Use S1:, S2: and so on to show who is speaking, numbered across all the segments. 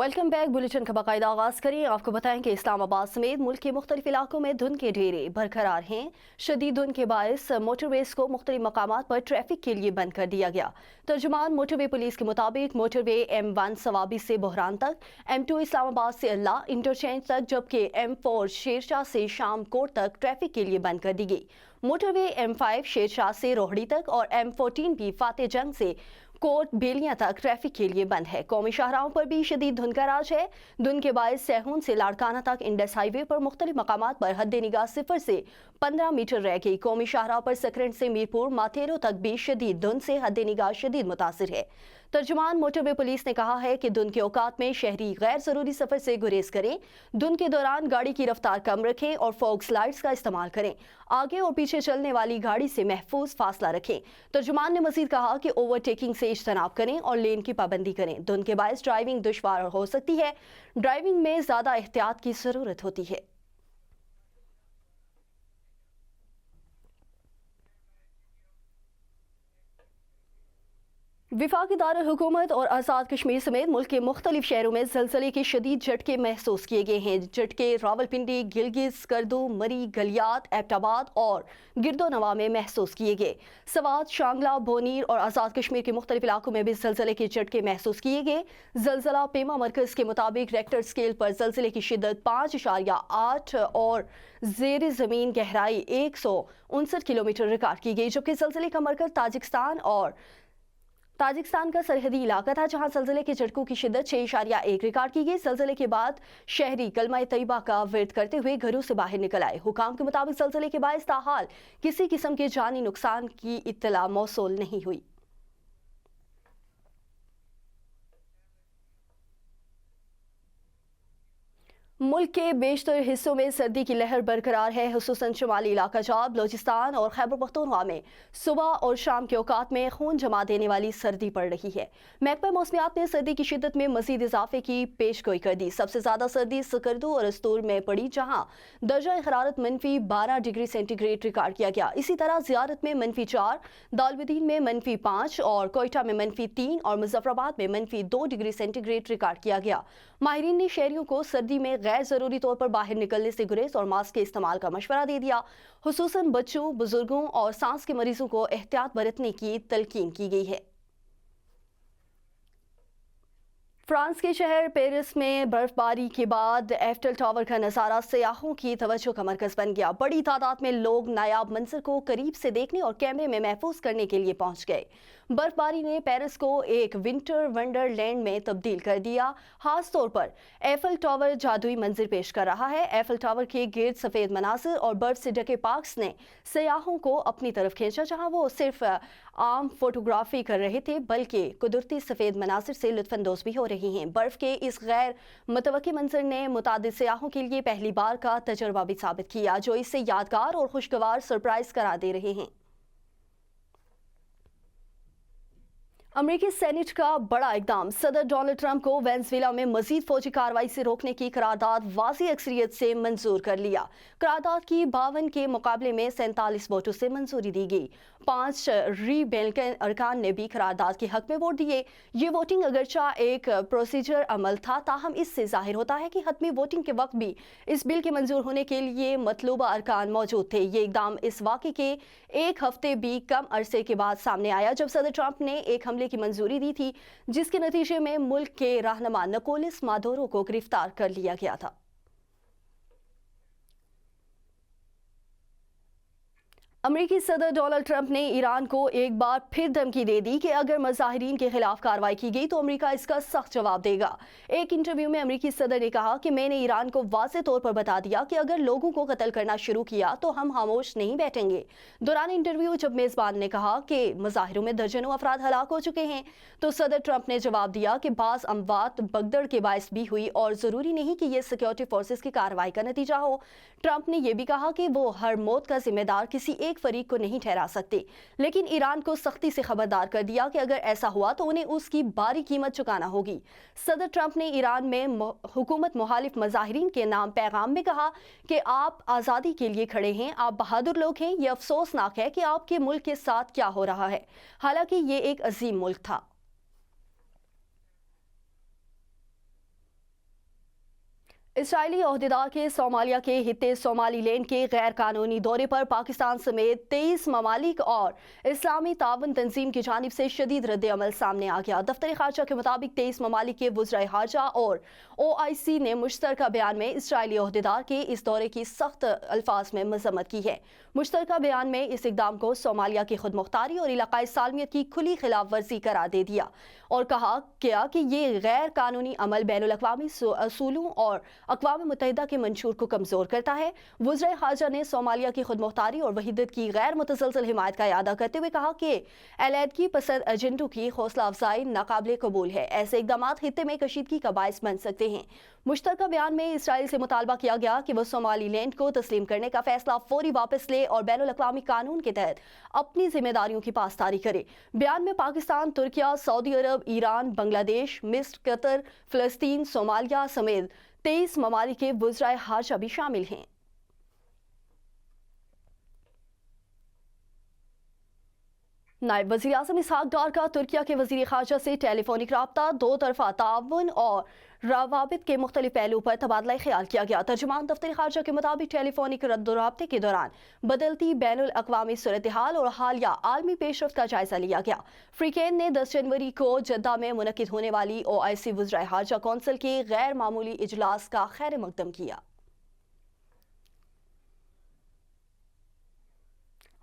S1: Welcome back. Bulletin का बाकायदा आगाज करें। आपको बताएं कि इस्लामाबाद समेत मुल्क के मुख्तलिफ इलाकों में धुंध के ढेरे बरकरार हैं। शदीद धुंध के बायस मोटरवेज को मुख्तलिफ मकामात पर ट्रैफिक के लिए बंद कर दिया गया। तर्जुमान मोटरवे पुलिस के मुताबिक मोटरवे M1 सवाबी से बहरान तक, M2 इस्लामाबाद से अल्लाह इंटरचेंज तक, जबकि M4 शेरशाह से शाम कोट तक ट्रैफिक के लिए बंद कर दी गई। मोटरवे M5 शेरशाह से रोहड़ी तक और M14 भी फाते जंग से कोट बेलियां तक ट्रैफिक के लिए बंद है। कौमी शाहराहों पर भी शदीद धुंध का राज है। धुंध के बायस सैहून से लाड़काना तक इंडस हाईवे पर मुख्तलिफ मकामात पर हद निगाह 0 से 15 मीटर रह गई। कौमी शाहराह पर सकरंड से मीरपुर माथेरो तक भी शदीद धुंध से हद निगाह शदीद मुतासिर है। तर्जुमान मोटरवे पुलिस ने कहा है कि धुंध के औकात में शहरी गैर जरूरी सफर से गुरेज करें। धुंध के दौरान गाड़ी की रफ्तार कम रखें और फॉग लाइट्स का इस्तेमाल करें। आगे और पीछे चलने वाली गाड़ी से महफूज फासला रखें। तर्जुमान ने मजीद कहा कि ओवरटेकिंग से इज्तनाब करें और लेन की पाबंदी करें। धुंध के बायस ड्राइविंग दुश्वार हो सकती है। ड्राइविंग में ज्यादा एहतियात की जरूरत होती है। वफाकी दारुल हुकूमत और आज़ाद कश्मीर समेत मुल्क के मुख्तलिफ शहरों में ज़लज़ले के शदीद झटके महसूस किए गए हैं। झटके रावलपिंडी, गिलगित, स्कर्दू, मरी, गलियात, एबटाबाद और गिरदोनवा में महसूस किए गए। सवात, शांगला, बोनीर और आज़ाद कश्मीर के मुख्तलिफ इलाकों में भी ज़लज़ले के झटके महसूस किए गए। ज़लज़ला पेमा मरकज़ के मुताबिक रेक्टर स्केल पर ज़लज़ले की शिद्दत 5.8 और ज़ेर ज़मीन गहराई 159 किलोमीटर रिकॉर्ड की गई, जबकि ज़लज़ले का मरकज़ ताजिकिस्तान का सरहदी इलाका था, जहां ज़लज़ले के झटकों की शिद्दत 6.1 रिकॉर्ड की गई। ज़लज़ले के बाद शहरी कलमा तैयबा का विर्द करते हुए घरों से बाहर निकल आए। हुकाम के मुताबिक ज़लज़ले के बायस ताहाल किसी किस्म के जानी नुकसान की इत्तला मौसूल नहीं हुई। मुल्क के बेशतर हिस्सों में सर्दी की लहर बरकरार है। हुसूसन शुमाली इलाका जात, बलोचिस्तान और खैबर पख्तूनख्वा में सुबह और शाम के औकात में खून जमा देने वाली सर्दी पड़ रही है। महकमा मौसमियात ने सर्दी की शिद्दत में मजीद इजाफे की पेशगोई कर दी। सबसे ज्यादा सर्दी सकरदू और अस्तूर में पड़ी, जहां दर्जा हरारत -12 डिग्री सेंटीग्रेड रिकॉर्ड किया गया। इसी तरह ज़ियारत में -4, दालबदीन में -5 और कोयटा में -3 और मुजफ्फराबाद में -2 डिग्री सेंटीग्रेड रिकॉर्ड किया गया। माहिरीन ने शहरियों को सर्दी में गैर जरूरी तौर पर बाहर निकलने से गुरेज और मास्क के इस्तेमाल का मशवरा दे दिया। हुसूसन बच्चों, बुजुर्गों और सांस के मरीजों को एहतियात बरतने की तलकीन की गई है। फ्रांस के शहर पेरिस में बर्फबारी के बाद एफिल टावर का नज़ारा सयाहों की तवज्जो का मरकज बन गया। बड़ी तादाद में लोग नायाब मंजर को करीब से देखने और कैमरे में महफूज करने के लिए पहुंच गए। बर्फबारी ने पेरिस को एक विंटर वंडरलैंड में तब्दील कर दिया। खास तौर पर एफिल टावर जादुई मंजर पेश कर रहा है। एफिल टावर के गिर्द सफ़ेद मनाजिर और बर्फ से ढके पार्क्स ने सयाहों को अपनी तरफ खींचा, जहां वो सिर्फ आम फोटोग्राफी कर रहे थे बल्कि कुदरती सफ़ेद मनाजिर से लुत्फानंदोज़ भी हो रही हैं। बर्फ के इस गैर मुतवक्की मंजर ने मुतादिद सयाहों के लिए पहली बार का तजर्बा भी साबित किया, जो इसे यादगार और खुशगवार सरप्राइज करार दे रहे हैं। अमेरिकी सेनेट का बड़ा इकदाम। सदर डोनाल्ड ट्रंप को वेनेजुएला में मजीद फौजी कार्रवाई से रोकने की करारदाद वाज़ी अक्सरियत से मंजूर कर लिया। करारदाद की 52 के मुकाबले में 47 वोटों से मंजूरी दी गई। 5 रिपब्लिकन अरकान ने भी करारदाद के हक में वोट दिए। ये वोटिंग अगरचा एक प्रोसीजर अमल था, ताहम इससे जाहिर होता है कि हतमी वोटिंग के वक्त भी इस बिल के मंजूर होने के लिए मतलूबा अरकान मौजूद थे। ये इकदाम इस वाक़े के एक हफ्ते भी कम अरसे के बाद सामने आया, जब सदर ट्रंप ने एक हमले की मंजूरी दी थी, जिसके नतीजे में मुल्क के रहनुमा निकोलस मादुरो को गिरफ्तार कर लिया गया था। अमेरिकी सदर डोनाल्ड ट्रंप ने ईरान को एक बार फिर धमकी दे दी कि अगर मुजाहिरीन के खिलाफ कार्रवाई की गई तो अमेरिका इसका सख्त जवाब देगा। एक इंटरव्यू में अमेरिकी सदर ने कहा कि मैंने ईरान को वाज़ेह तौर पर बता दिया कि अगर लोगों को कत्ल करना शुरू किया तो हम खामोश नहीं बैठेंगे। दौरान इंटरव्यू जब मेज़बान ने कहा कि मुजाहिरों में दर्जनों अफराद हलाक हो चुके हैं, तो सदर ट्रंप ने जवाब दिया कि बाज़ अमवात भगदड़ के बायस भी हुई और ज़रूरी नहीं कि यह सिक्योरिटी फोर्सेस की कार्रवाई का नतीजा हो। ट्रंप ने यह भी कहा कि वो हर मौत का जिम्मेदार किसी एक फरीक को नहीं ठहरा सकते, लेकिन ईरान को सख्ती से खबरदार कर दिया कि अगर ऐसा हुआ तो उन्हें उसकी भारी कीमत चुकाना होगी। सदर ट्रंप ने ईरान में हुकूमत मुखालिफ मुजाहिरीन के नाम पैगाम में कहा कि आप आज़ादी के लिए खड़े हैं, आप बहादुर लोग हैं। यह अफसोसनाक है कि आपके मुल्क के साथ क्या हो रहा है, हालांकि ये एक अजीम मुल्क था। اسرائیلی عہدیدار کے صومالیہ کے خطے صومالی لینڈ کے غیر قانونی دورے پر پاکستان سمیت 23 ممالک اور اسلامی تعاون تنظیم کی جانب سے شدید رد عمل سامنے آ گیا۔ دفتر خارجہ کے مطابق 23 ممالک کے وزرائے خارجہ اور OIC نے مشترکہ بیان میں اسرائیلی عہدیدار کے اس دورے کی سخت الفاظ میں مذمت کی ہے۔ مشترکہ بیان میں اس اقدام کو صومالیہ کی خود مختاری اور علاقائی سالمیت کی کھلی خلاف ورزی قرار دے دیا اور کہا گیا کہ یہ غیر قانونی عمل بین الاقوامی اصولوں اور اقوام متحدہ کے منشور کو کمزور کرتا ہے۔ وزرائے خارجہ نے صومالیہ کی خود مختاری اور وحدت کی غیر متزلزل حمایت کا اعادہ کرتے ہوئے کہا کہ علیحدگی پسند ایجنٹوں کی حوصلہ افزائی ناقابل قبول ہے۔ ایسے اقدامات خطے میں کشیدگی کا باعث بن سکتے ہیں۔ مشترکہ بیان میں اسرائیل سے مطالبہ کیا گیا کہ وہ صومالی لینڈ کو تسلیم کرنے کا فیصلہ فوری واپس لے اور بین الاقوامی قانون کے تحت اپنی ذمہ داریوں کی پاسداری کرے۔ بیان میں پاکستان، ترکیہ، سعودی عرب، ایران، بنگلہ دیش، مصر، قطر، فلسطین، صومالیہ سمیت 23 ممالک کے وزرائے خارجہ بھی شامل ہیں۔ نائب وزیر اعظم اسحاق ڈار کا ترکیہ کے وزیر خارجہ سے ٹیلی فونک رابطہ، دو طرفہ تعاون اور روابط کے مختلف پہلوؤں پر تبادلہ خیال کیا گیا۔ ترجمان دفتر خارجہ کے مطابق ٹیلی فونک رد و رابطے کے دوران بدلتی بین الاقوامی صورتحال اور حالیہ عالمی پیش رفت کا جائزہ لیا گیا۔ فریقین نے 10 جنوری کو جدہ میں منعقد ہونے والی OIC وزرائے خارجہ کونسل کے غیر معمولی اجلاس کا خیر مقدم کیا۔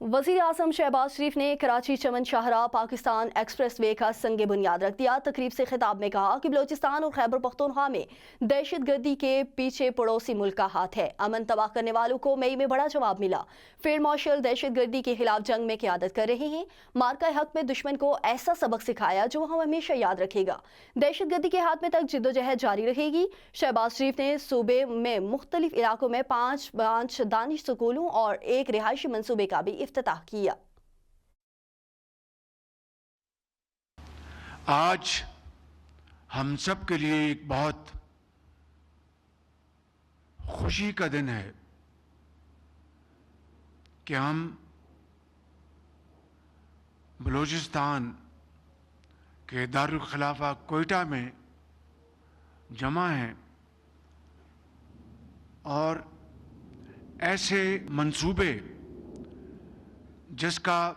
S1: وزیر اعظم شہباز شریف نے کراچی چمن شاہراہ پاکستان ایکسپریس وے کا سنگ بنیاد رکھ دیا۔ تقریب سے خطاب میں کہا کہ بلوچستان اور خیبر پختونخوا میں دہشت گردی کے پیچھے پڑوسی ملک کا ہاتھ ہے۔ امن تباہ کرنے والوں کو مئی میں بڑا جواب ملا۔ فیلڈ مارشل دہشت گردی کے خلاف جنگ میں قیادت کر رہے ہیں۔ مارکہ حق میں دشمن کو ایسا سبق سکھایا جو ہم ہمیشہ یاد رکھے گا۔ دہشت گردی کے خاتمے تک جدوجہد جاری رہے گی۔ شہباز شریف نے صوبے میں مختلف علاقوں میں 5 دانش سکولوں اور ایک رہائشی منصوبے کا بھی افتتاح کیا۔
S2: آج ہم سب کے لیے ایک بہت خوشی کا دن ہے کہ ہم بلوچستان کے دارالخلافہ کوئٹہ میں جمع ہیں اور ایسے منصوبے جس کا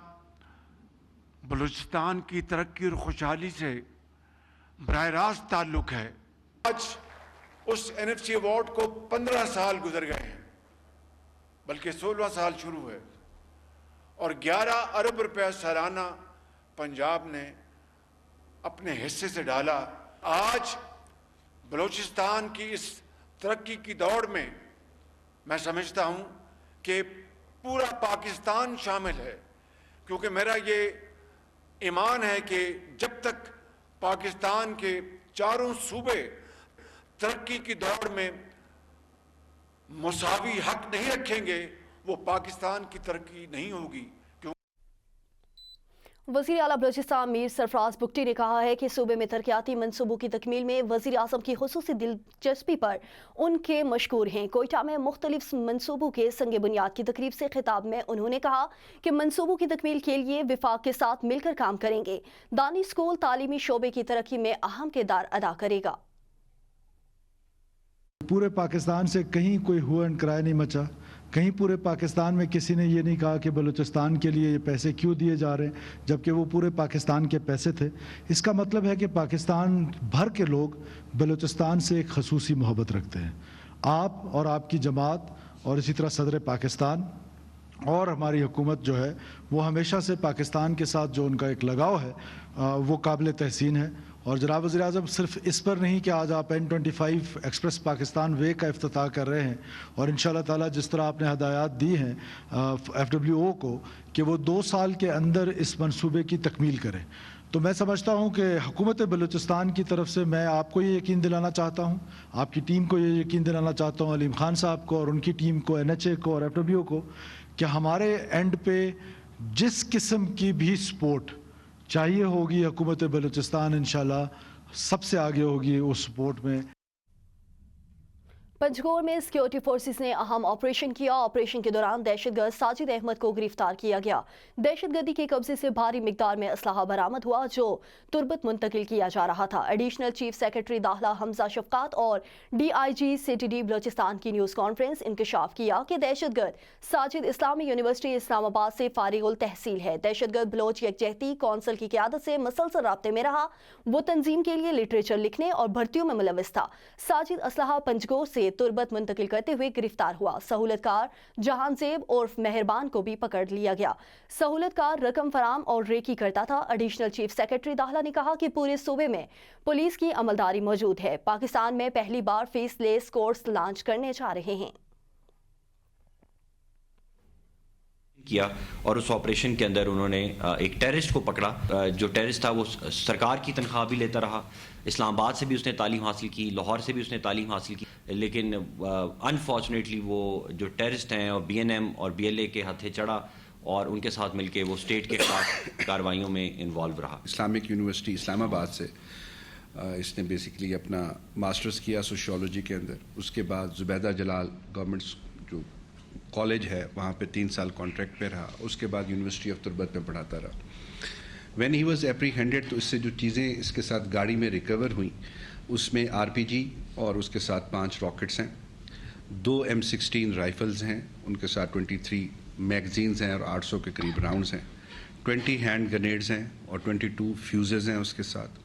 S2: بلوچستان کی ترقی اور خوشحالی سے براہ راست تعلق ہے۔ آج اس NFC ایوارڈ کو 15 سال گزر گئے ہیں، بلکہ 16واں سال شروع ہے اور 11 ارب روپے سالانہ پنجاب نے اپنے حصے سے ڈالا۔ آج بلوچستان کی اس ترقی کی دوڑ میں میں سمجھتا ہوں کہ پورا پاکستان شامل ہے، کیونکہ میرا یہ ایمان ہے کہ جب تک پاکستان کے چاروں صوبے ترقی کی دوڑ میں مساوی حق نہیں رکھیں گے، وہ پاکستان کی ترقی نہیں ہوگی۔
S1: وزیر اعلیٰ بلوچستان میر سرفراز بگٹی نے کہا ہے کہ صوبے میں ترقیاتی منصوبوں کی تکمیل میں وزیر اعظم کی خصوصی دلچسپی پر ان کے مشکور ہیں۔ کوئٹہ میں مختلف منصوبوں کے سنگ بنیاد کی تقریب سے خطاب میں انہوں نے کہا کہ منصوبوں کی تکمیل کے لیے وفاق کے ساتھ مل کر کام کریں گے۔ دانش اسکول تعلیمی شعبے کی ترقی میں اہم کردار ادا کرے گا۔
S3: پورے پاکستان سے کہیں کوئی ہوا اینڈ کرائے نہیں مچا، کہیں پورے پاکستان میں کسی نے یہ نہیں کہا کہ بلوچستان کے لیے یہ پیسے کیوں دیے جا رہے ہیں، جبکہ وہ پورے پاکستان کے پیسے تھے۔ اس کا مطلب ہے کہ پاکستان بھر کے لوگ بلوچستان سے ایک خصوصی محبت رکھتے ہیں۔ آپ اور آپ کی جماعت اور اسی طرح صدر پاکستان اور ہماری حکومت جو ہے وہ ہمیشہ سے پاکستان کے ساتھ جو ان کا ایک لگاؤ ہے وہ قابل تحسین ہے۔ اور جناب وزیر اعظم صرف اس پر نہیں کہ آج آپ N25 ایکسپریس پاکستان وے کا افتتاح کر رہے ہیں، اور انشاءاللہ تعالی جس طرح آپ نے ہدایات دی ہیں FWO کو کہ وہ 2 سال کے اندر اس منصوبے کی تکمیل کریں، تو میں سمجھتا ہوں کہ حکومت بلوچستان کی طرف سے میں آپ کو یہ یقین دلانا چاہتا ہوں، آپ کی ٹیم کو یہ یقین دلانا چاہتا ہوں، علیم خان صاحب کو اور ان کی ٹیم کو، NHA کو اور FWO کو، کہ ہمارے اینڈ پہ جس قسم کی بھی سپورٹ چاہیے ہوگی حکومت بلوچستان انشاءاللہ سب سے آگے ہوگی اس سپورٹ میں۔
S1: पंजगोर में सिक्योरिटी फोर्सेस ने अहम ऑपरेशन किया। ऑपरेशन के दौरान दहशतगर्द साजिद अहमद को गिरफ्तार किया गया। दहशतगर्दी के कब्जे से भारी मिकदार में असलहा बरामद हुआ जो तुर्बत मुंतकिल किया जा रहा था। एडिशनल चीफ सेक्रेटरी दाखिला हमजा शफकात और DIG CTD बलोचिस्तान की न्यूज़ कॉन्फ्रेंस इंकशाफ किया कि दहशतगर्द साजिद इस्लामी यूनिवर्सिटी इस्लामाबाद से फारिगुल तहसील है। दहशतगर्द बलोच यकजहती कौंसिल की क़यादत से मुसलसल राब्ते में रहा। वो तंजीम के लिए लिटरेचर लिखने और भर्तियों में मुलविस था। साजिद असलहा पंजगोर से तुर्बत मुंतकिल करते हुए गिरफ्तार हुआ। सहूलतकार जहानजेब उर्फ मेहरबान को भी पकड़ लिया गया। सहूलतकार रकम फराम और रेकी करता था। एडिशनल चीफ सेक्रेटरी दाखिला ने कहा कि पूरे सूबे में पुलिस की अमलदारी मौजूद है। पाकिस्तान में पहली बार फीसलेस कोर्स लॉन्च करने जा रहे हैं।
S4: किया और उस ऑपरेशन के अंदर उन्होंने एक टेररिस्ट को पकड़ा। जो टेररिस्ट था वो सरकार की तनख्वाह भी लेता रहा। इस्लामाबाद से भी उसने तालीम हासिल की, लाहौर से भी उसने तालीम हासिल की, लेकिन अनफॉर्चुनेटली वो जो टेररिस्ट हैं और BNM और BLA के हथे चढ़ा और उनके साथ मिलके वो स्टेट के खिलाफ कार्रवाइयों में इन्वॉल्व रहा।
S5: इस्लामिक यूनिवर्सिटी इस्लामाबाद से इसने बेसिकली अपना मास्टर्स किया सोशियोलॉजी के अंदर। उसके बाद जुबैदा जलाल गवर्नमेंट जो कॉलेज है वहाँ पे 3 साल कॉन्ट्रैक्ट पे रहा। उसके बाद यूनिवर्सिटी ऑफ तुर्बत में पढ़ाता रहा। व्हेन ही वाज एप्रीहेंडेड तो इससे जो चीज़ें इसके साथ गाड़ी में रिकवर हुई उसमें RPG और उसके साथ 5 रॉकेट्स हैं, 2 M16 राइफल्स हैं, उनके साथ 23 मैगजीन्स हैं और 800 के करीब राउंड्स हैं, 20 हैंड ग्रेनेड्स हैं और 22 फ्यूजेस हैं उसके साथ।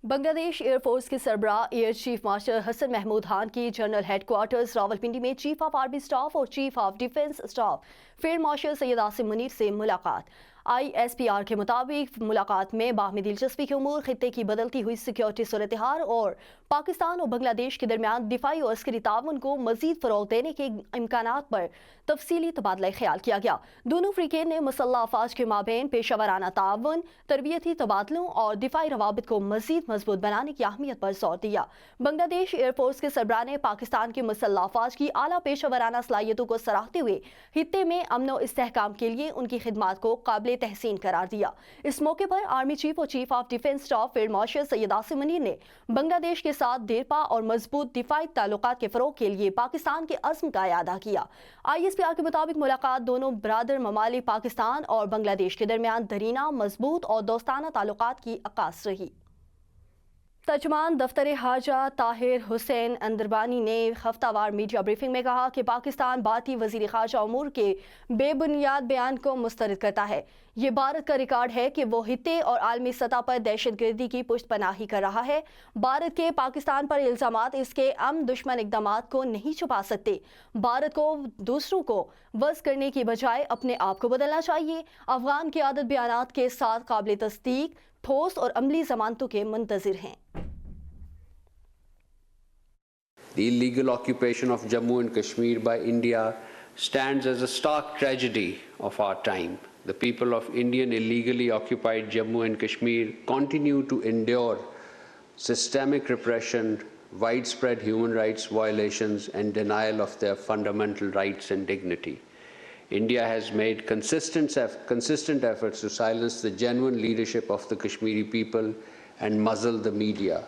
S1: बांग्लादेश एयरफोर्स के सरबराह air chief marshal Hasan Mahmood Khan की जनरल हेडक्वार्टर्स रावलपिंडी में चीफ ऑफ आर्मी स्टाफ और chief of defence staff field marshal Syed Asim Munir से मुलाकात। ISPR के मुताबिक मुलाकात में बाहमी दिलचस्पी के उमूर, खित्ते की बदलती हुई सिक्योरिटी सूरत हाल और पाकिस्तान और बांग्लादेश के दरमियान दिफाई और अस्करी ताउन को मजीद फ़रोग़ देने के इम्कानात पर तफसीली तबादला ख्याल किया गया। दोनों फ़रीक़ैन ने मुसल्लह अफ़वाज के माबैन पेशावराना ताउन, तरबियती तबादलों और दिफाई रवाबित को मजीद मजबूत बनाने की अहमियत पर जोर दिया। बांग्लादेश एयरफोर्स के सरबराह ने पाकिस्तान के मुसल्लह अफ़वाज की आला पेशावराना सलाहियतों को सराहते हुए हित्ते में अमन व इस्तेहकाम के लिए उनकी खिदमात को काबिल तहसीन करार दिया। इस मौके पर आर्मी चीफ और chief of defence staff field marshal Syed Asim Munir ने बांग्लादेश के साथ देरपा और मजबूत दिफाई ताल्लुकात के फरोग के लिए पाकिस्तान के अज़्म का इआदा किया। ISPR के मुताबिक मुलाकात दोनों बरादर ममालिक पाकिस्तान और बांग्लादेश के दरमियान दरीना, मजबूत और दोस्ताना ताल्लुकात की अक्कास रही। तर्जुमान दफ्तर हाजा ताहिर हुसैन अंदरबानी ने हफ्तावार मीडिया ब्रीफिंग में कहा कि पाकिस्तान भारतीय वज़ीर ख़ारजा उमूर के बेबुनियाद बयान को मुस्तरद करता है। ये भारत का रिकॉर्ड है कि वो हित्ते और आलमी सतह पर दहशतगर्दी की पुष्ट पनाही कर रहा है। भारत के पाकिस्तान पर इल्ज़ामात इसके दुश्मन इक़दामात को नहीं छुपा सकते। भारत को दूसरों को वज़ करने की बजाय अपने आप को बदलना चाहिए। अफगान क़यादत बयानात के साथ काबिल तस्दीक, ठोस और अमली ज़मानतों के मुंतज़िर हैं।
S6: The illegal occupation of Jammu and Kashmir by India stands as a stark tragedy of our time. The people of Indian illegally occupied Jammu and Kashmir continue to endure systemic repression, widespread human rights violations, and denial of their fundamental rights and dignity. India has made consistent efforts to silence the genuine leadership of the Kashmiri people and muzzle the media.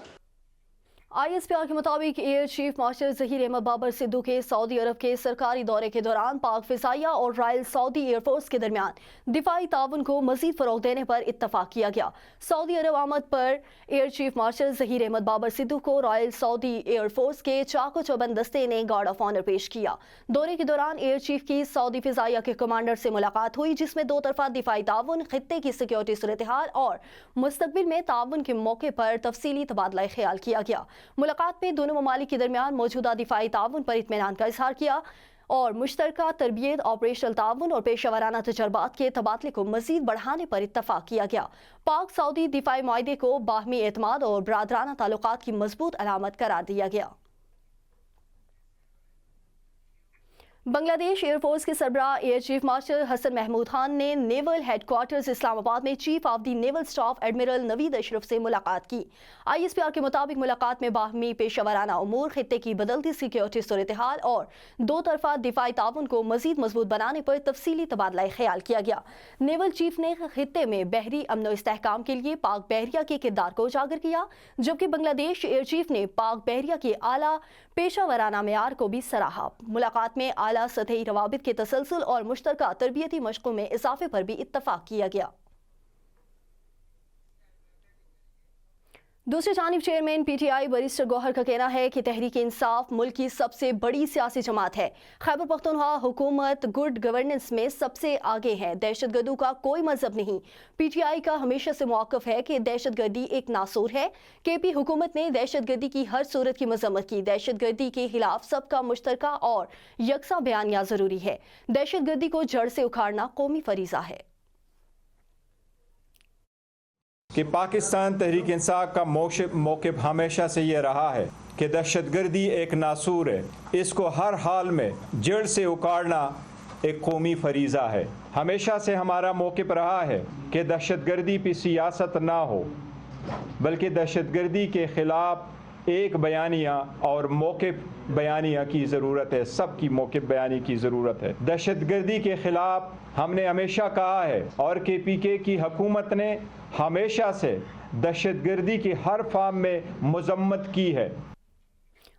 S1: ISPR के मुताबिक air chief marshal Zaheer Ahmed Babar Sidhu के Saudi अरब के सरकारी दौरे के दौरान पाक फ़िज़ाइया और रॉयल सऊदी एयरफोर्स के दरमियान दिफाई ताउन को मज़ीद फ़रोग़ देने पर इत्तफ़ाक़ किया गया। सऊदी अरब आमद पर air chief marshal Zaheer Ahmed Babar Sidhu को रॉयल सऊदी एयरफोर्स के चाको चौबंद दस्ते ने गार्ड ऑफ ऑनर पेश किया। दौरे के दौरान एयर चीफ की सऊदी फ़िज़ाइया के कमांडर से मुलाकात हुई, जिसमें दो तरफ़ा दिफाई ताउन, खित्ते की सिक्योरिटी सूरत हाल और मुस्तक़बिल में ताउन के मौके पर तफसीली तबादला ख्याल किया गया। मुलाकात में दोनों ममालिक के दरमियान मौजूदा दिफाई ताउन पर इत्मीनान का इजहार किया और मुश्तरका तरबियत, ऑपरेशनल ताउन और पेशावराना तजर्बात के तबादले को मजीद बढ़ाने पर इत्तफाक किया गया। पाक सऊदी दिफाई मुआहदे को बाहमी एतमाद और बरादराना ताल्लुकात की मजबूत अलामत करार दिया गया। बांग्लादेश एयरफोर्स के सरबराह air chief marshal Hasan Mahmood Khan ने नेवल हेडक्वार्टर्स इस्लामाबाद में chief of the naval staff admiral Naveed Ashraf से मुलाकात की। ISPR के मुताबिक मुलाकात में बाहमी पेशेवराना उमूर, खित्ते की बदलती सिक्योरिटी सूरत-ए-हाल और दो तरफा दिफाई ताउन को मजीद मजबूत बनाने पर तफसीली तबादला ख्याल किया गया। नेवल चीफ ने खित्ते में बहरी अमन इस्तेहकाम के लिए पाक बहरिया के किरदार को उजागर किया, जबकि बांग्लादेश एयर चीफ ने पाक बहरिया के आला पेशेवराना मेयार को भी सराहा। मुलाकात में आला सतही रवाबित के तसलसल और मुश्तरका तरबियती मशकों में इजाफे पर भी इत्तफाक किया गया। दूसरी जानिब चेयरमैन PTI बैरिस्टर गौहर का कहना है कि तहरीक इंसाफ मुल्क की सबसे बड़ी सियासी जमात है। खैबर पख्तूनख्वा हुकूमत गुड गवर्नेंस में सबसे आगे है। दहशतगर्दों का कोई मजहब नहीं। PTI का हमेशा से मौक़िफ़ है कि दहशतगर्दी एक नासूर है। KP हुकूमत ने दहशतगर्दी की हर सूरत की मजम्मत की। दहशतगर्दी के खिलाफ सबका मुश्तरका और यकसा बयानिया ज़रूरी है। दहशतगर्दी को जड़ से उखाड़ना कौमी फरीज़ा है।
S7: कि पाकिस्तान तहरीक इंसाफ का मौक़िफ़ हमेशा से ये रहा है कि दहशतगर्दी एक नासूर है, इसको हर हाल में जड़ से उखाड़ना एक कौमी फरीज़ा है। हमेशा से हमारा मौक़िफ़ रहा है कि दहशतगर्दी पे सियासत ना हो, बल्कि दहशतगर्दी के ख़िलाफ़ एक बयानिया और मौक़िफ़ बयानिया की ज़रूरत है, सबकी मौक़िफ़ बयानी की ज़रूरत है। दहशतगर्दी के ख़िलाफ़ हमने हमेशा कहा है और KPK की हुकूमत ने हमेशा से दहशतगर्दी की हर फॉर्म में मजम्मत की है।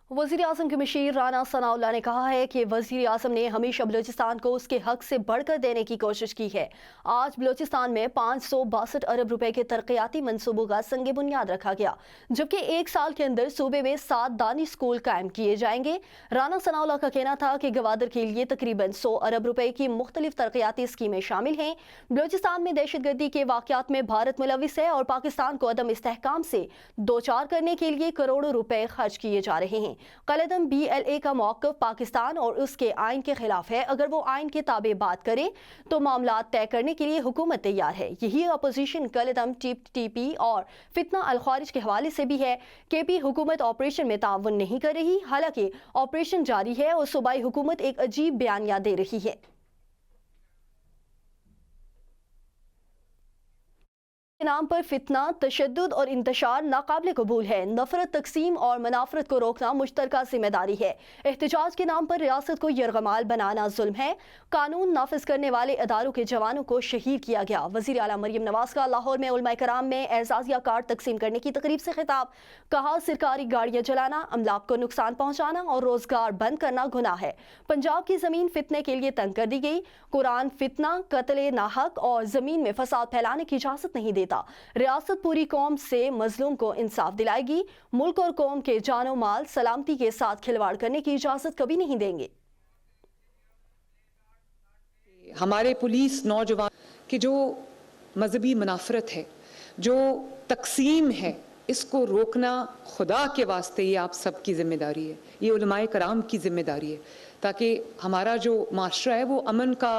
S1: वज़ीर आज़म के मशीर राना सनाउल्लाह ने कहा है कि वज़ीर आज़म ने हमेशा बलूचिस्तान को उसके हक से बढ़कर देने की कोशिश की है। आज बलूचिस्तान में 562 अरब रुपए के तरक्याती मनसूबों का संग बुनियाद रखा गया, जबकि एक साल के अंदर सूबे में 7 दानिश स्कूल कायम किए जाएंगे। राना सनाउल्लाह का कहना था कि गवादर के लिए तकरीबन 100 अरब रुपए की मुख्तलिफ तरक्याती स्कीमें शामिल हैं। बलूचिस्तान में दहशतगर्दी के वाक़यात में भारत मुलविस है और पाकिस्तान को अदम इस्तेहकाम से दो चार करने के लिए करोड़ों रुपए खर्च किए जा रहे हैं। कलदम BLA का मौक़िफ़ पाकिस्तान और उसके आइन के खिलाफ है। अगर वो आइन के ताबे बात करे तो मामला तय करने के लिए हुकूमत तैयार है। यही अपोजिशन कलदम TP और फितना अल ख़ारिज के हवाले से भी है। KP हुकूमत ऑपरेशन में ताउन नहीं कर रही, हालांकि ऑपरेशन जारी है और सूबाई हुकूमत एक अजीब बयानिया दे रही है। के नाम पर फितना, तशद्दुद और इंतशार नाकाबिल कबूल है। नफरत, तकसीम और मनाफरत को रोकना मुश्तरका जिम्मेदारी है। एहतजाज के नाम पर रियासत को यरगमाल बनाना जुल्म है। कानून नाफिज करने वाले अदारों के जवानों को शहीद किया गया। वज़ीर आला मरियम नवाज का लाहौर में उलमा कराम में एजाजिया कार्ड तकसीम करने की तकरीब से खिताब। कहा, सरकारी गाड़ियाँ जलाना, अमलाक को नुकसान पहुँचाना और रोजगार बंद करना गुनाह है। पंजाब की ज़मीन फितने के लिए तंग कर दी गई। कुरान फितना, कत्ल नाहक और ज़मीन में फसाद फैलाने की इजाज़त नहीं देता। रियासत पूरी कौम से मजलूम को इंसाफ दिलाएगी। मुल्क और कौम के जानो माल सलामती के साथ खिलवाड़ करने की इजाजत कभी नहीं देंगे।
S8: हमारे पुलिस नौजवान की जो मजहबी मुनाफरत है, जो तकसीम है, इसको रोकना खुदा के वास्ते ये आप सबकी जिम्मेदारी है, ये उलमाए कराम की जिम्मेदारी है, ताकि हमारा जो माशरा है वो अमन का,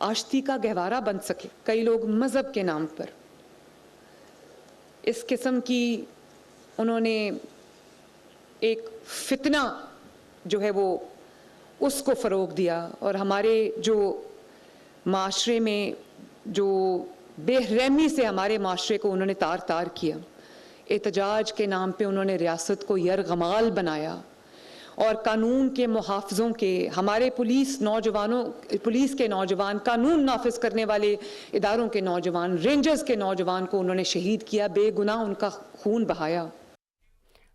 S8: आश्ती का गहवारा बन सके। कई लोग मजहब के नाम पर इस किस्म की उन्होंने एक फितना जो है वो उसको फ़रोग दिया और हमारे जो माशरे में जो बेरहमी से हमारे माशरे को उन्होंने तार तार किया। एहतजाज के नाम पे उन्होंने रियासत को यरगमाल बनाया और कानून के मुहाफ़िज़ों के, हमारे पुलिस के नौजवान, कानून नाफिज करने वाले इदारों के नौजवान, रेंजर्स के नौजवान को उन्होंने शहीद किया, बेगुनाह उनका खून बहाया।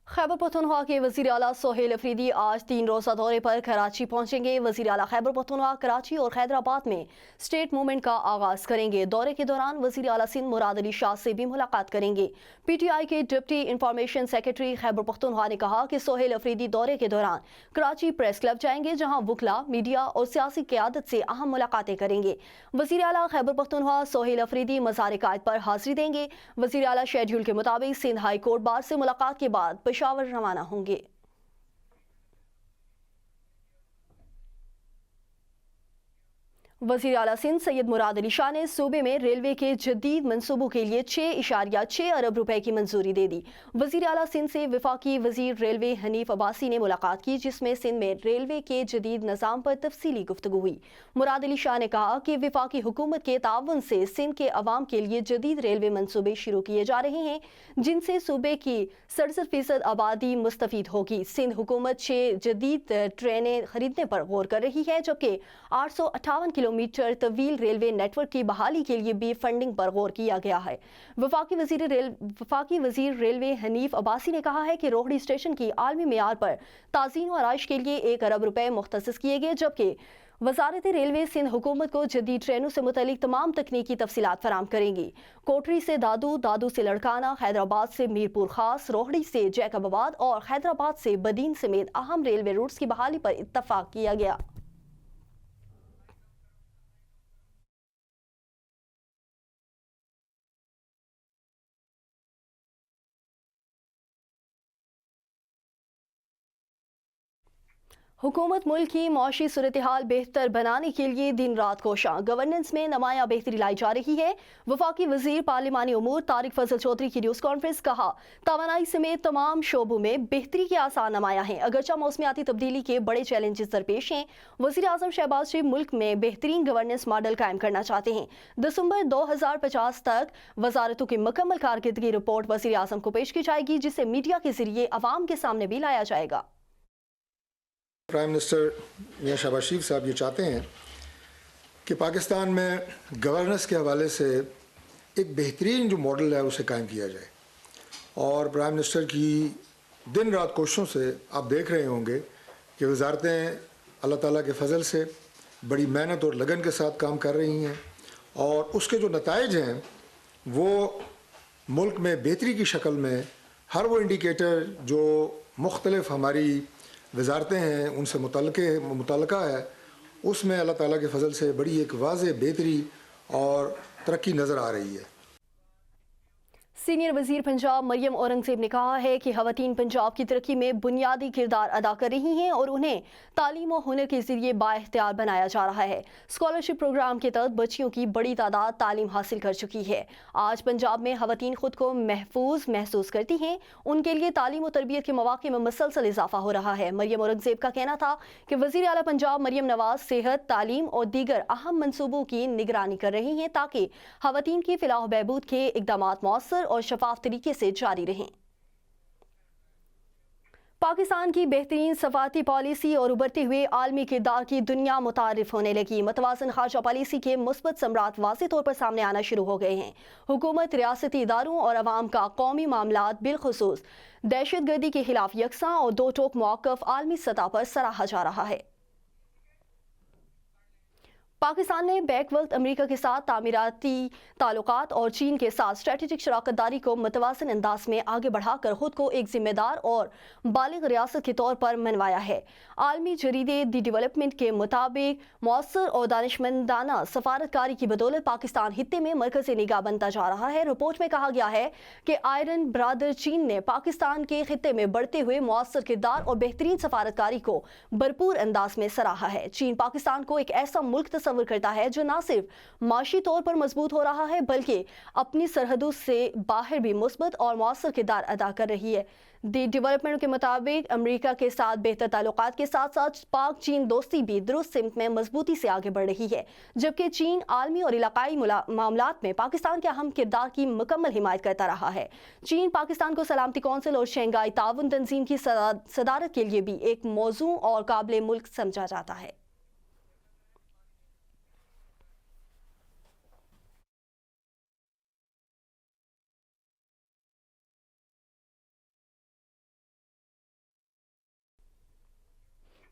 S1: खैबर पख्तूनख्वा के वज़ीर आला सोहेल अफरीदी आज 3 रोज़ा दौरे पर कराची पहुंचेंगे। वज़ीर आला खैबर पख्तूनख्वा कराची और हैदराबाद में स्टेट मूवमेंट का आगाज़ करेंगे। दौरे के दौरान वज़ीर आला सिंध मुराद अली शाह से भी मुलाकात करेंगे। PTI के deputy information secretary Khyber Pakhtunkhwa ने कहा कि सोहेल अफरीदी दौरे के दौरान कराची प्रेस क्लब जाएंगे, जहाँ वकला, मीडिया और सियासी क़यादत से अहम मुलाकातें करेंगे। वज़ीर आला खैबर पख्तूनख्वा सोहेल अफरीदी मज़ार कायद पर हाज़िरी देंगे। वज़ीर आला शेड्यूल के मुताबिक सिंध हाई कोर्ट बार से मुलाकात के बाद पेशावर रवाना होंगे। वज़ीर आला सिंध सैयद मुराद अली शाह ने सूबे में रेलवे के जदीद मंसूबों के लिए 6.6 अरब रुपए की मंजूरी दे दी। वज़ीर आला सिंध से वफाकी वज़ीर रेलवे हनीफ अब्बासी ने मुलाकात की, जिसमें सिंध में रेलवे के जदीद निज़ाम पर तफसीली गुफ्तगू हुई। मुराद अली शाह ने कहा कि वफाकी हुकूमत के ताउन से सिंध के अवाम के लिए जदीद रेलवे मंसूबे शुरू किए जा रहे हैं, जिनसे सूबे की 67% आबादी मुस्तफ़ीद होगी। सिंध हुकूमत 6 जदीद ट्रेनें खरीदने पर गौर कर रही है, जबकि 858 किलोमीटर तवील रेलवे नेटवर्क की बहाली के लिए भी फंडिंग पर गौर किया गया है। वफाकी वज़ीर रेलवे हनीफ अब्बासी ने कहा है कि रोहड़ी स्टेशन की आलमी मेयार पर ताज़ीन और आइश के लिए 1 अरब रुपए मुख्तसस किए गए, जबकि वज़ारत रेलवे सिंध हुकूमत को जदीद ट्रेनों से मुतल्लिक तमाम तकनीकी तफसीलात फराम करेंगी। कोटरी से दादू, दादू से लड़काना, हैदराबाद से मीरपुर खास, रोहड़ी से जैकबाबाद और हैदराबाद से बदीन समेत अहम रेलवे रूट्स की बहाली पर इत्तफाक किया गया। हुकूमत मुल्क की मौशी सूरत हाल बेहतर बनाने के लिए दिन रात कोशां, गवर्नेंस में नमाया बेहतरी लाई जा रही है। वफाकी वजीर पार्लिमानी उमूर तारिक फजल चौधरी की न्यूज़ कॉन्फ्रेंस कहा, तवानाई समेत तमाम शोबों में बेहतरी के आसार नमाया हैं, अगरचा मौसमियाती तब्दीली के बड़े चैलेंजेस दरपेश हैं। वज़ीर आज़म शहबाज शरीफ मुल्क में बेहतरीन गवर्नेंस मॉडल कायम करना चाहते हैं। दिसंबर 2050 तक वजारतों की मुकम्मल कारकर्दगी रिपोर्ट वज़ीर आज़म को पेश की जाएगी, जिसे मीडिया के जरिए अवाम के सामने भी लाया जाएगा।
S9: प्राइम मिनिस्टर मियां शहबाज शरीफ साहब ये चाहते हैं कि पाकिस्तान में गवर्नेंस के हवाले से एक बेहतरीन जो मॉडल है उसे कायम किया जाए, और प्राइम मिनिस्टर की दिन रात कोशिशों से आप देख रहे होंगे कि वजारतें अल्लाह ताला के फ़ज़ल से बड़ी मेहनत और लगन के साथ काम कर रही हैं, और उसके जो नताइज हैं वो मुल्क में बेहतरी की शक्ल में हर वो इंडिकेटर जो मुख्तलिफ हमारी वजारतें हैं उनसे मुतल्लिका है, उसमें अल्लाह ताला के फजल से बड़ी एक वाज़ेह बेहतरी और तरक्की नज़र आ रही है।
S1: सीनियर वजीर पंजाब मरियम औरंगजेब ने कहा है कि ख़वातीन पंजाब की तरक्की में बुनियादी किरदार अदा कर रही हैं और उन्हें तालीम और हुनर के ज़रिए बाइख्तियार बनाया जा रहा है। स्कॉलरशिप प्रोग्राम के तहत बच्चियों की बड़ी तादाद तालीम हासिल कर चुकी है। आज पंजाब में ख़वातीन खुद को महफूज महसूस करती हैं, उनके लिए तालीम और तरबियत के मौक़े में मुसलसल इजाफा हो रहा है। मरियम औरंगजेब का कहना था कि वज़ीर आला पंजाब मरियम नवाज सेहत, तालीम और दीगर अहम मनसूबों की निगरानी कर रही हैं, ताकि ख़वातीन की फ़लाह बहबूद के इक़दामात मौसर और शफाफ तरीके से जारी रहें। पाकिस्तान की बेहतरीन सफारती पॉलिसी और उभरते हुए आलमी किरदार की दुनिया मुतारिफ होने लगी। मतवाज़न खारजा पॉलिसी के मुस्बत समरात वाज़ेह तौर पर सामने आना शुरू हो गए हैं। हुकूमत, रियासती इदारों और अवाम का कौमी मामलात बिलखुसूस दहशत गर्दी के खिलाफ यकसा और दो टोक मौक़िफ़ आलमी सतह पर सराहा जा रहा है। पाकिस्तान ने बैक वक्त अमेरिका के साथ तामीराती ताल्लुकात और चीन के साथ स्ट्रेटेजिक शराकतदारी को मुतवाज़िन अंदाज में आगे बढ़ाकर खुद को एक जिम्मेदार और बालिग रियासत के तौर पर मनवाया है। आलमी जरीदे दी डेवलपमेंट के मुताबिक मौसर और दानिशमंदाना सफारतकारी की बदौलत पाकिस्तान हित्ते में मरकज़ी निगाह बनता जा रहा है। रिपोर्ट में कहा गया है कि आयरन ब्रादर चीन ने पाकिस्तान के खित्ते में बढ़ते हुए मौसर किरदार और बेहतरीन सफारतकारी को भरपूर अंदाज में सराहा है। चीन पाकिस्तान को एक ऐसा मुल्क तस्वर करता है जो न सिर्फ माशी तौर पर मजबूत हो रहा है, बल्कि अपनी सरहदों से बाहर भी मुस्बत और मौसर किरदार अदा कर रही है। दी डेवलपमेंट के मुताबिक अमेरिका के साथ बेहतर ताल्लुकात के साथ साथ पाक चीन दोस्ती भी दुरुस्त सिमत में मजबूती से आगे बढ़ रही है, जबकि चीन आलमी और इलाकाई मामलात में पाकिस्तान के अहम किरदार की मुकम्मल हिमायत करता रहा है। चीन पाकिस्तान को सलामती कौंसिल और शंघाई ताउन तंजीम की सदारत के लिए भी एक मौजू और काबिल मुल्क समझा जाता है।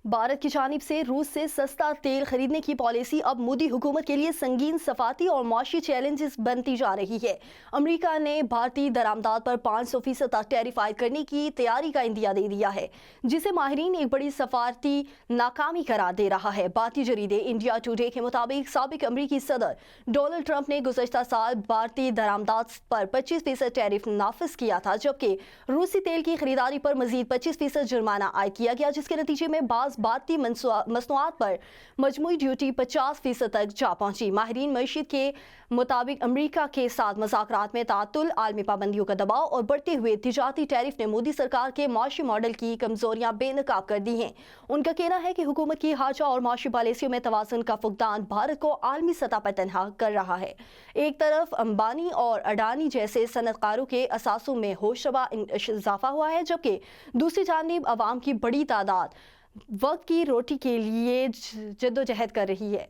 S1: भारत की जानिब से रूस से सस्ता तेल खरीदने की पॉलिसी अब मोदी हुकूमत के लिए संगीन सफाती और माशी चैलेंजेस बनती जा रही है। अमेरिका ने भारतीय दरामदाद पर 500% तक टैरिफ आयद करने की तैयारी का इंदिया दे दिया है, जिसे माहिरीन एक बड़ी सफारती नाकामी करार दे रहा है। भारतीय जरीदे इंडिया टुडे के मुताबिक साबिक अमरीकी सदर डोनाल्ड ट्रंप ने गुज़श्ता साल भारतीय दरामदाद पर 25% टैरिफ नाफिज किया था, जबकि रूसी तेल की खरीदारी पर मजीद 25% जुर्माना आयद किया गया, जिसके नतीजे में बाज़ बाती मसनूआत पर मजमूई ड्यूटी 50% तक जा पहुंची। माहिरीन मईशत के मुताबिक अमरीका के साथ मुज़ाकरात में तातुल, आलमी पाबंदियों का दबाव और बढ़ते हुए तिजारती टैरिफ ने मोदी सरकार के माशी मॉडल की कमजोरियां बेनकाब कर दी हैं। उनका कहना है कि हुकूमत की हाजा और माशी पॉलिसियों में तवाज़ुन का फुकदान भारत को आलमी सतह पर तनहा कर रहा है। एक तरफ अंबानी और अडानी जैसे सनतकारों के असासों में होशरबा इजाफा हुआ है, जबकि दूसरी जानिब अवाम की बड़ी तादाद वक्त की रोटी के लिए जद्दोजहद कर रही है।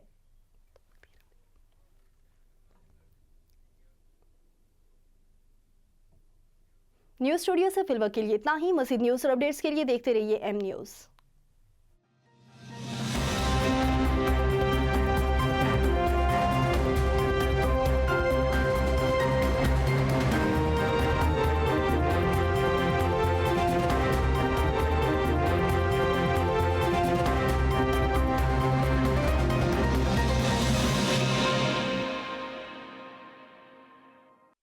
S1: न्यूज़ स्टूडियो से फिलवक्त के लिए इतना ही। मज़ीद न्यूज़ और अपडेट्स के लिए देखते रहिए एम न्यूज़।